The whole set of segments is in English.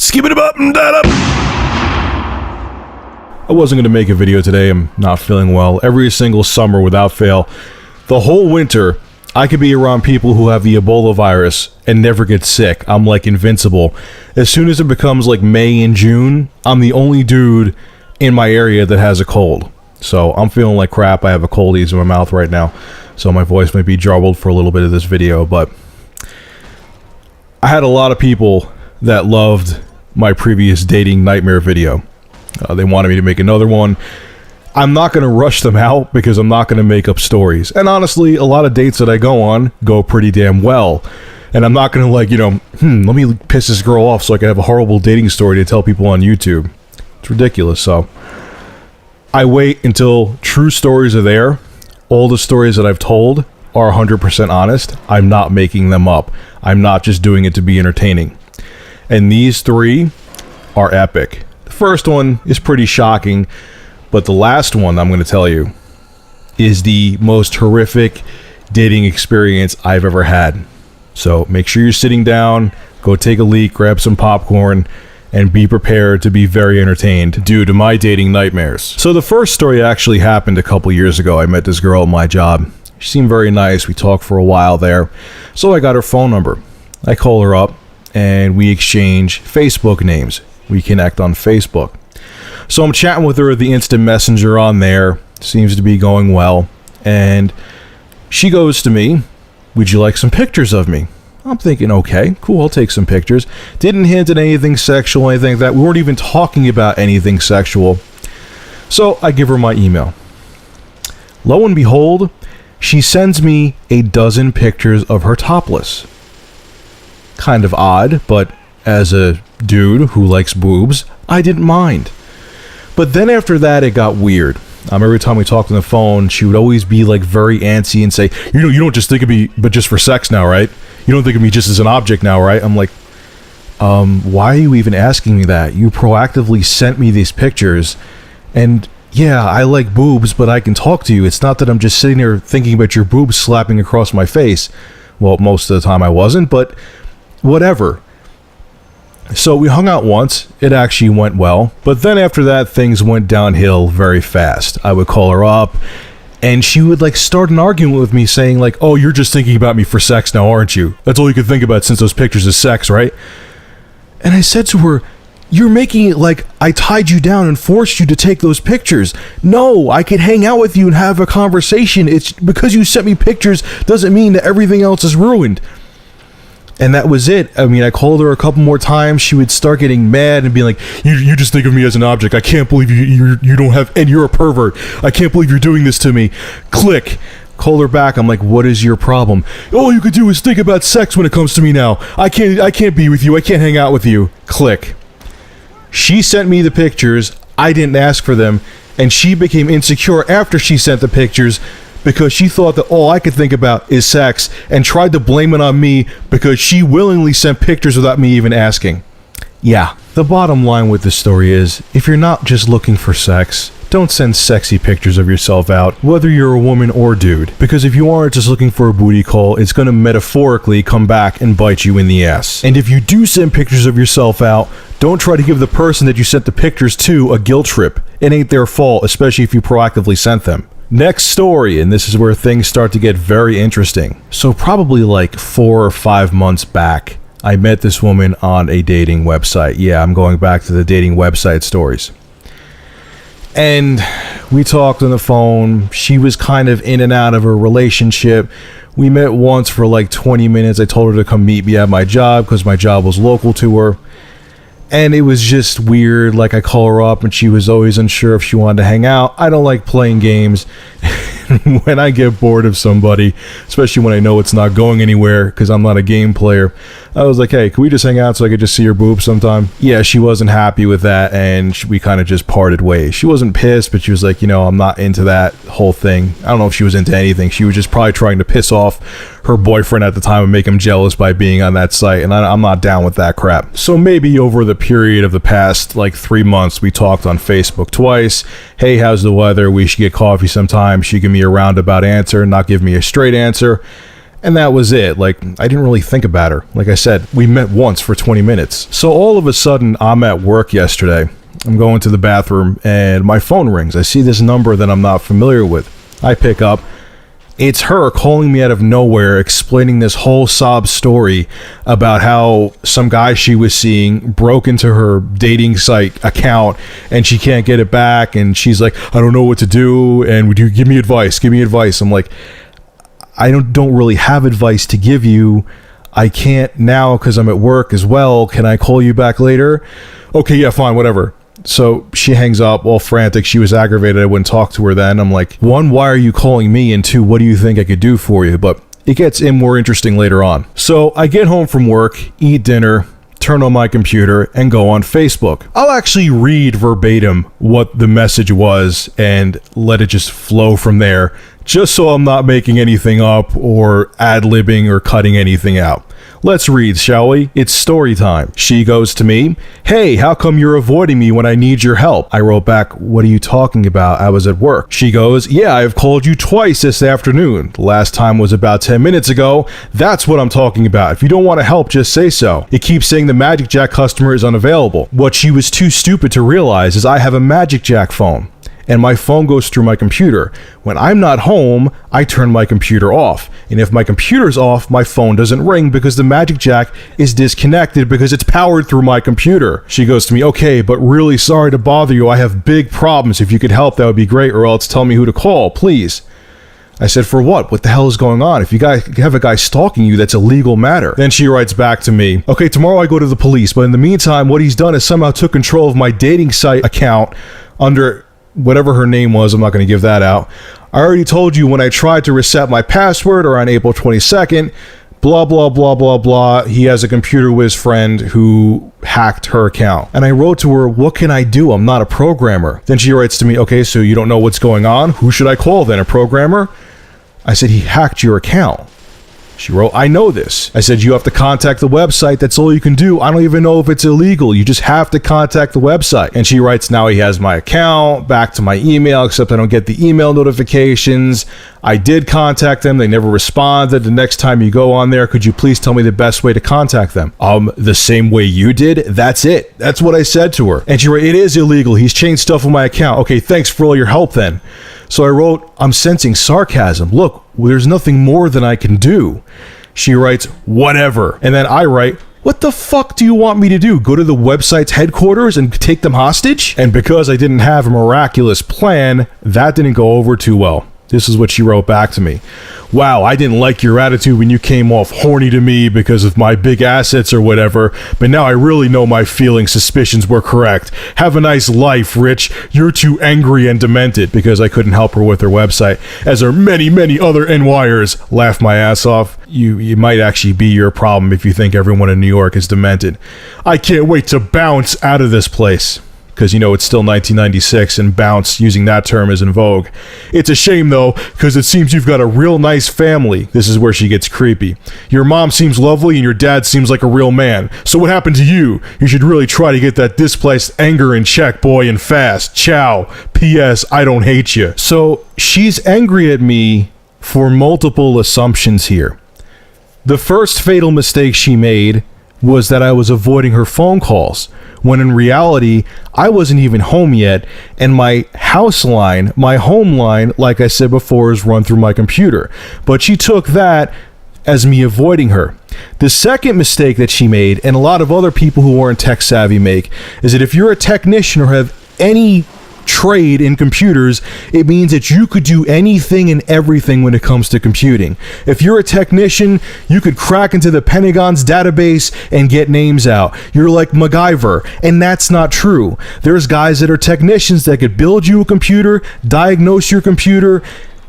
Skip it up and that up. I wasn't going to make a video today. I'm not feeling well. Every single summer without fail, the whole winter, I could be around people who have the Ebola virus and never get sick. I'm like invincible. As soon as it becomes like May and June, I'm the only dude in my area that has a cold. So I'm feeling like crap. I have a coldies in my mouth right now, so my voice might be jarbled for a little bit of this video, but I had a lot of people that loved my previous dating nightmare video. They wanted me to make another one. I'm not going to rush them out because I'm not going to make up stories. And honestly, a lot of dates that I go on go pretty damn well. And I'm not going to let me piss this girl off so I can have a horrible dating story to tell people on YouTube. It's ridiculous. So I wait until true stories are there. All the stories that I've told are 100% honest. I'm not making them up. I'm not just doing it to be entertaining. And these three are epic. The first one is pretty shocking, but the last one I'm going to tell you is the most horrific dating experience I've ever had. So make sure you're sitting down, go take a leak, grab some popcorn, and be prepared to be very entertained due to my dating nightmares. So the first story actually happened a couple years ago. I met this girl at my job. She seemed very nice. We talked for a while there. So I got her phone number. I call her up and we exchange Facebook names. We connect on Facebook. So I'm chatting with her, the instant messenger on there. Seems to be going well. And she goes to me, "Would you like some pictures of me?" I'm thinking, okay, cool, I'll take some pictures. Didn't hint at anything sexual, anything like that. We weren't even talking about anything sexual. So I give her my email. Lo and behold, she sends me a dozen pictures of her topless. Kind of odd, but as a dude who likes boobs, I didn't mind. But then after that, it got weird. Every time we talked on the phone, she would always be like very antsy and say, you don't just think of me, but just for sex now, right? You don't think of me just as an object now, right? I'm like, why are you even asking me that? You proactively sent me these pictures, and yeah, I like boobs, but I can talk to you. It's not that I'm just sitting there thinking about your boobs slapping across my face. Well, most of the time I wasn't, but whatever. So we hung out once. It actually went well. But then after that, things went downhill very fast. I would call her up, and she would start an argument with me saying "Oh, you're just thinking about me for sex now, aren't you? That's all you can think about since those pictures is sex, right?" And I said to her, "You're making it like I tied you down and forced you to take those pictures. No, I could hang out with you and have a conversation. It's because you sent me pictures doesn't mean that everything else is ruined." And that was it. I mean, I called her a couple more times. She would start getting mad and be like, you just think of me as an object. I can't believe you don't have, and you're a pervert. I can't believe you're doing this to me. Click. Call her back. I'm like, what is your problem? All you could do is think about sex when it comes to me now. I can't be with you. I can't hang out with you. Click. She sent me the pictures. I didn't ask for them. And she became insecure after she sent the pictures, because she thought that all I could think about is sex and tried to blame it on me because she willingly sent pictures without me even asking. Yeah, the bottom line with this story is, if you're not just looking for sex, don't send sexy pictures of yourself out, whether you're a woman or dude. Because if you aren't just looking for a booty call, it's going to metaphorically come back and bite you in the ass. And if you do send pictures of yourself out, don't try to give the person that you sent the pictures to a guilt trip. It ain't their fault, especially if you proactively sent them. Next story, and this is where things start to get very interesting. So probably 4 or 5 months back, I met this woman on a dating website. Yeah, I'm going back to the dating website stories. And we talked on the phone. She was kind of in and out of her relationship. We met once for 20 minutes. I told her to come meet me at my job because my job was local to her. And it was just weird. I call her up and she was always unsure if she wanted to hang out. I don't like playing games. When I get bored of somebody, especially when I know it's not going anywhere because I'm not a game player, I was like, hey, can we just hang out so I could just see your boobs sometime? Yeah, she wasn't happy with that, and we kind of just parted ways. She wasn't pissed, but she was like, I'm not into that whole thing. I don't know if she was into anything. She was just probably trying to piss off her boyfriend at the time and make him jealous by being on that site, and I'm not down with that crap. So maybe over the period of the past 3 months, we talked on Facebook twice. Hey, how's the weather? We should get coffee sometime. She gave me a roundabout answer, not give me a straight answer. And that was it. Like, I didn't really think about her. Like I said, we met once for 20 minutes. So all of a sudden, I'm at work yesterday. I'm going to the bathroom and my phone rings. I see this number that I'm not familiar with. I pick up. It's her calling me out of nowhere, explaining this whole sob story about how some guy she was seeing broke into her dating site account and she can't get it back. And she's like, I don't know what to do. And would you give me advice? Give me advice. I'm like, I don't really have advice to give you. I can't now because I'm at work as well. Can I call you back later? Okay, yeah, fine, whatever. So she hangs up all frantic. She was aggravated I wouldn't talk to her then. I'm like, one, why are you calling me? And two, what do you think I could do for you? But it gets more interesting later on. So I get home from work, eat dinner, turn on my computer, and go on Facebook. I'll actually read verbatim what the message was and let it just flow from there, just so I'm not making anything up or ad-libbing or cutting anything out. Let's read, shall we? It's story time. She goes to me, hey, how come you're avoiding me when I need your help? I wrote back, what are you talking about? I was at work. She goes, yeah, I've called you twice this afternoon. The last time was about 10 minutes ago. That's what I'm talking about. If you don't want to help, just say so. It keeps saying the Magic Jack customer is unavailable. What she was too stupid to realize is I have a Magic Jack phone, and my phone goes through my computer. When I'm not home, I turn my computer off. And if my computer's off, my phone doesn't ring because the Magic Jack is disconnected because it's powered through my computer. She goes to me, okay, but really sorry to bother you. I have big problems. If you could help, that would be great, or else tell me who to call, please. I said, for what? What the hell is going on? If you guys have a guy stalking you, that's a legal matter. Then she writes back to me, okay, tomorrow I go to the police, but in the meantime, what he's done is somehow took control of my dating site account under whatever her name was. I'm not going to give that out. I already told you when I tried to reset my password or on April 22nd, blah, blah, blah, blah, blah. He has a computer whiz friend who hacked her account. And I wrote to her, what can I do? I'm not a programmer. Then she writes to me, okay, so you don't know what's going on? Who should I call then? A programmer? I said, he hacked your account. She wrote, I know this. I said, you have to contact the website. That's all you can do. I don't even know if it's illegal. You just have to contact the website. And she writes, now he has my account, back to my email, except I don't get the email notifications. I did contact them. They never responded. The next time you go on there, could you please tell me the best way to contact them? The same way you did? That's it. That's what I said to her. And she wrote, it is illegal. He's changed stuff on my account. Okay, thanks for all your help then. So I wrote, I'm sensing sarcasm. Look, there's nothing more than I can do. She writes, whatever. And then I write, what the fuck do you want me to do? Go to the website's headquarters and take them hostage? And because I didn't have a miraculous plan, that didn't go over too well. This is what she wrote back to me. Wow, I didn't like your attitude when you came off horny to me because of my big assets or whatever, but now I really know my feelings, suspicions were correct. Have a nice life, Rich. You're too angry and demented, because I couldn't help her with her website, as are many, many other NYers. Laugh my ass off. You might actually be your problem if you think everyone in New York is demented. I can't wait to bounce out of this place. Because, it's still 1996 and bounce, using that term, is in vogue. It's a shame, though, because it seems you've got a real nice family. This is where she gets creepy. Your mom seems lovely and your dad seems like a real man. So what happened to you? You should really try to get that displaced anger in check, boy, and fast. Ciao. P.S. I don't hate you. So she's angry at me for multiple assumptions here. The first fatal mistake she made was that I was avoiding her phone calls, when in reality, I wasn't even home yet, and my house line, my home line, like I said before, is run through my computer. But she took that as me avoiding her. The second mistake that she made, and a lot of other people who aren't tech savvy make, is that if you're a technician or have any trade in computers, it means that you could do anything and everything when it comes to computing. If you're a technician, you could crack into the Pentagon's database and get names out. You're like MacGyver, and that's not true. There's guys that are technicians that could build you a computer, diagnose your computer,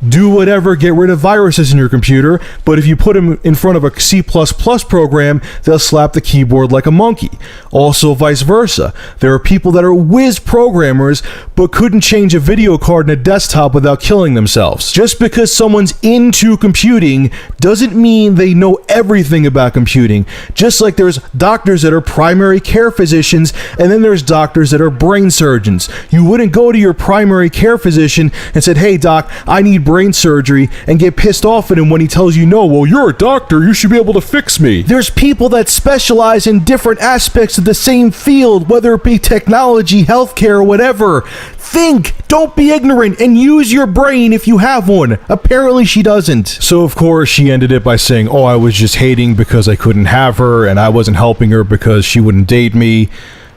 do whatever, get rid of viruses in your computer, but if you put them in front of a C++ program, they'll slap the keyboard like a monkey. Also vice versa. There are people that are whiz programmers, but couldn't change a video card in a desktop without killing themselves. Just because someone's into computing doesn't mean they know everything about computing. Just like there's doctors that are primary care physicians, and then there's doctors that are brain surgeons. You wouldn't go to your primary care physician and said, hey doc, I need brain brain surgery and get pissed off at him when he tells you no. Well, you're a doctor, you should be able to fix me. There's people that specialize in different aspects of the same field, whether it be technology, healthcare, or whatever. Think, don't be ignorant, and use your brain if you have one. Apparently she doesn't. So of course she ended it by saying, oh, I was just hating because I couldn't have her, and I wasn't helping her because she wouldn't date me,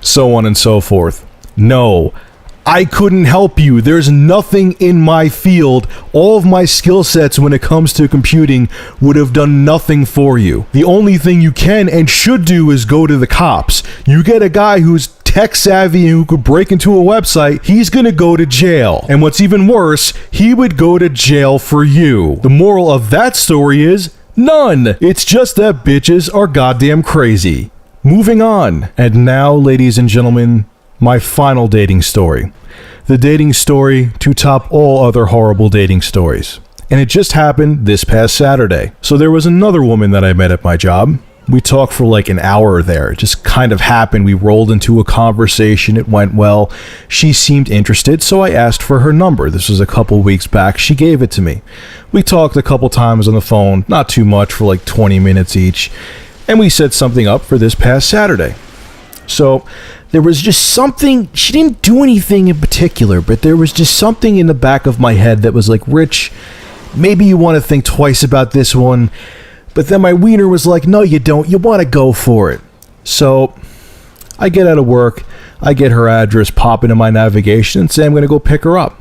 so on and so forth. No, I couldn't help you. There's nothing in my field. All of my skill sets when it comes to computing would have done nothing for you. The only thing you can and should do is go to the cops. You get a guy who's tech savvy and who could break into a website, he's gonna go to jail. And what's even worse, he would go to jail for you. The moral of that story is none. It's just that bitches are goddamn crazy. Moving on. And now, ladies and gentlemen, my final dating story. The dating story to top all other horrible dating stories. And it just happened this past Saturday. So there was another woman that I met at my job. We talked for like an hour there. It just kind of happened. We rolled into a conversation. It went well. She seemed interested, so I asked for her number. This was a couple weeks back. She gave it to me. We talked a couple times on the phone, not too much, for like 20 minutes each. And we set something up for this past Saturday. So there was just something, she didn't do anything in particular, but there was just something in the back of my head that was like, Rich, maybe you want to think twice about this one. But then my wiener was like, no, you don't. You want to go for it. So I get out of work. I get her address, pop into my navigation, and say I'm going to go pick her up.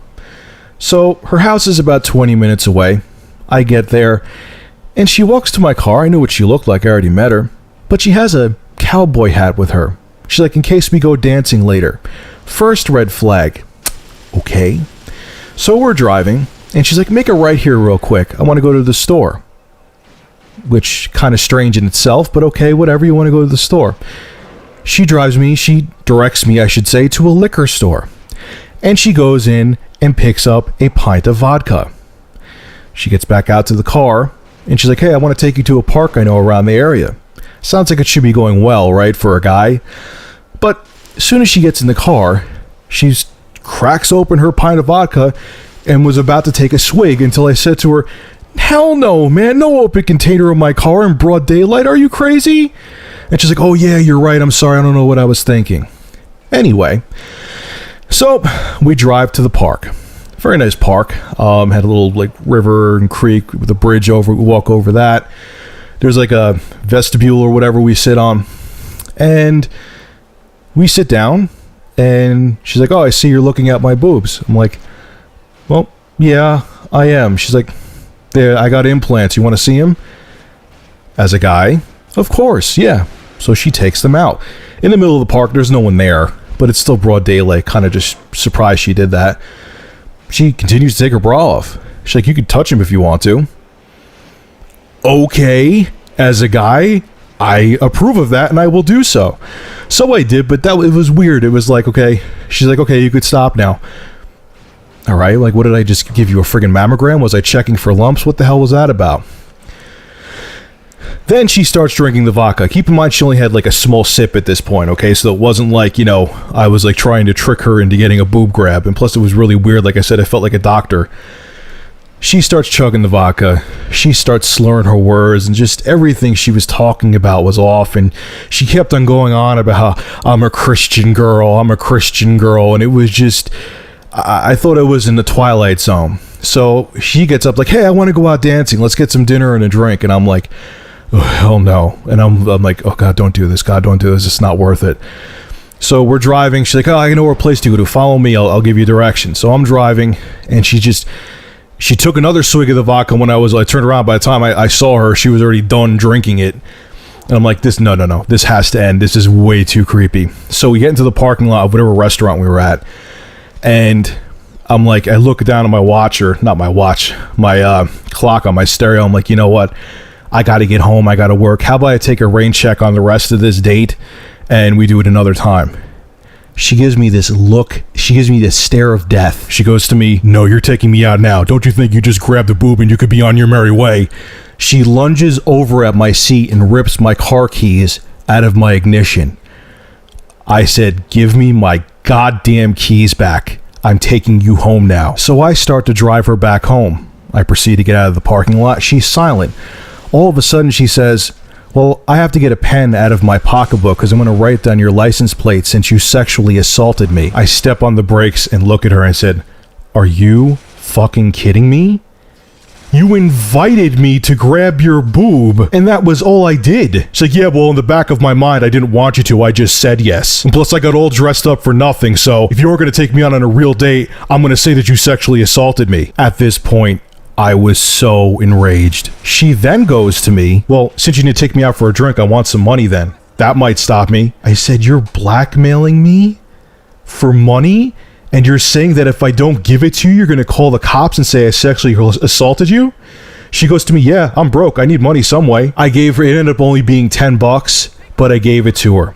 So her house is about 20 minutes away. I get there, and she walks to my car. I knew what she looked like. I already met her. But she has a cowboy hat with her. She's like, in case we go dancing later. First red flag. Okay. So we're driving, and she's like, make a right here real quick. I want to go to the store. Which kind of strange in itself, but okay, whatever, you want to go to the store. She directs me, I should say, to a liquor store. And she goes in and picks up a pint of vodka. She gets back out to the car, and she's like, hey, I want to take you to a park I know around the area. Sounds like it should be going well, right, for a guy? But as soon as she gets in the car, she cracks open her pint of vodka and was about to take a swig until I said to her, hell no, man, no open container in my car in broad daylight. Are you crazy? And she's like, oh yeah, you're right. I'm sorry. I don't know what I was thinking. Anyway, so we drive to the park. Very nice park. Had a little like river and creek with a bridge over. We walk over that. There's like a vestibule or whatever we sit on. And we sit down and she's like, oh, I see you're looking at my boobs. I'm like, well, yeah, I am. She's like, there, I got implants. You want to see them? As a guy, of course, yeah. So she takes them out. In the middle of the park, there's no one there, but it's still broad daylight. Kind of just surprised she did that. She continues to take her bra off. She's like, you can touch him if you want to. Okay, as a guy, I approve of that and I will do so. So I did, but it was weird. It was like, okay, she's like, okay, you could stop now. All right, like, what did I just give you, a friggin' mammogram? Was I checking for lumps? What the hell was that about? Then she starts drinking the vodka. Keep in mind, she only had like a small sip at this point, okay? So it wasn't like, you know, I was like trying to trick her into getting a boob grab. And plus it was really weird. Like I said, I felt like a doctor. She starts chugging the vodka. She starts slurring her words, and just everything she was talking about was off. And she kept on going on about how I'm a Christian girl. And it was just, I thought I was in the Twilight Zone. So she gets up like, hey, I want to go out dancing. Let's get some dinner and a drink. And I'm like, oh, hell no. And I'm like, oh, God, don't do this. God, don't do this. It's not worth it. So we're driving. She's like, oh, I know where a place to go to. Follow me. I'll give you directions. So I'm driving, and she took another swig of the vodka when I turned around. By the time I saw her, she was already done drinking it. And I'm like, no. This has to end. This is way too creepy. So we get into the parking lot of whatever restaurant we were at. And I'm like, I look down at my watch, or not my watch, my clock on my stereo. I'm like, you know what? I got to get home. I got to work. How about I take a rain check on the rest of this date and we do it another time? She gives me this look. She gives me this stare of death. She goes to me, no, you're taking me out now. Don't you think you just grabbed a boob and you could be on your merry way? She lunges over at my seat and rips my car keys out of my ignition. I said, give me my goddamn keys back. I'm taking you home now. So I start to drive her back home. I proceed to get out of the parking lot. She's silent. All of a sudden she says, well, I have to get a pen out of my pocketbook because I'm going to write down your license plate since you sexually assaulted me. I step on the brakes and look at her and said, are you fucking kidding me? You invited me to grab your boob, and that was all I did. She's like, yeah, well, in the back of my mind, I didn't want you to. I just said yes. And plus, I got all dressed up for nothing, so if you're going to take me on a real date, I'm going to say that you sexually assaulted me. At this point, I was so enraged. She then goes to me, well, since you need to take me out for a drink, I want some money then. That might stop me. I said, you're blackmailing me for money? And you're saying that if I don't give it to you, you're going to call the cops and say I sexually assaulted you? She goes to me, yeah, I'm broke. I need money some way. I gave her, it ended up only being $10, but I gave it to her.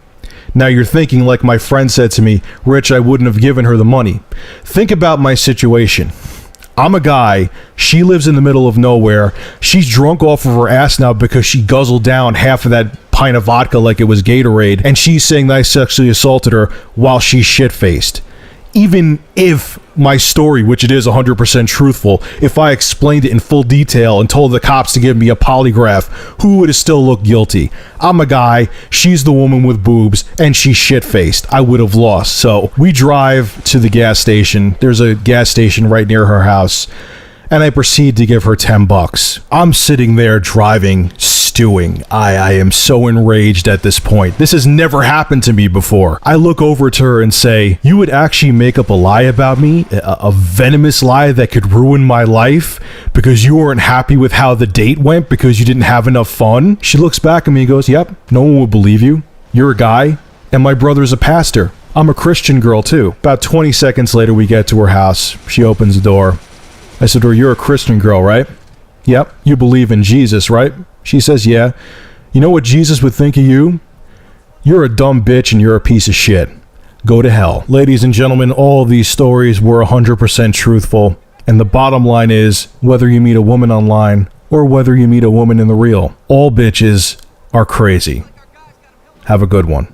Now you're thinking, like my friend said to me, Rich, I wouldn't have given her the money. Think about my situation. I'm a guy, she lives in the middle of nowhere, she's drunk off of her ass now because she guzzled down half of that pint of vodka like it was Gatorade, and she's saying that I sexually assaulted her while she's shit-faced. Even if my story, which it is 100% truthful, if I explained it in full detail and told the cops to give me a polygraph, who would have still looked guilty? I'm a guy, she's the woman with boobs, and she's shit-faced. I would have lost. So we drive to the gas station. There's a gas station right near her house, and I proceed to give her $10. I'm sitting there driving, stewing. I am so enraged at this point. This has never happened to me before. I look over to her and say, you would actually make up a lie about me? A venomous lie that could ruin my life because you weren't happy with how the date went because you didn't have enough fun? She looks back at me and goes, yep, no one would believe you. You're a guy, and my brother's a pastor. I'm a Christian girl too. About 20 seconds later, we get to her house. She opens the door. I said to her, you're a Christian girl, right? Yep. You believe in Jesus, right? She says, yeah. You know what Jesus would think of you? You're a dumb bitch and you're a piece of shit. Go to hell. Ladies and gentlemen, all of these stories were 100% truthful. And the bottom line is, whether you meet a woman online or whether you meet a woman in the real, all bitches are crazy. Have a good one.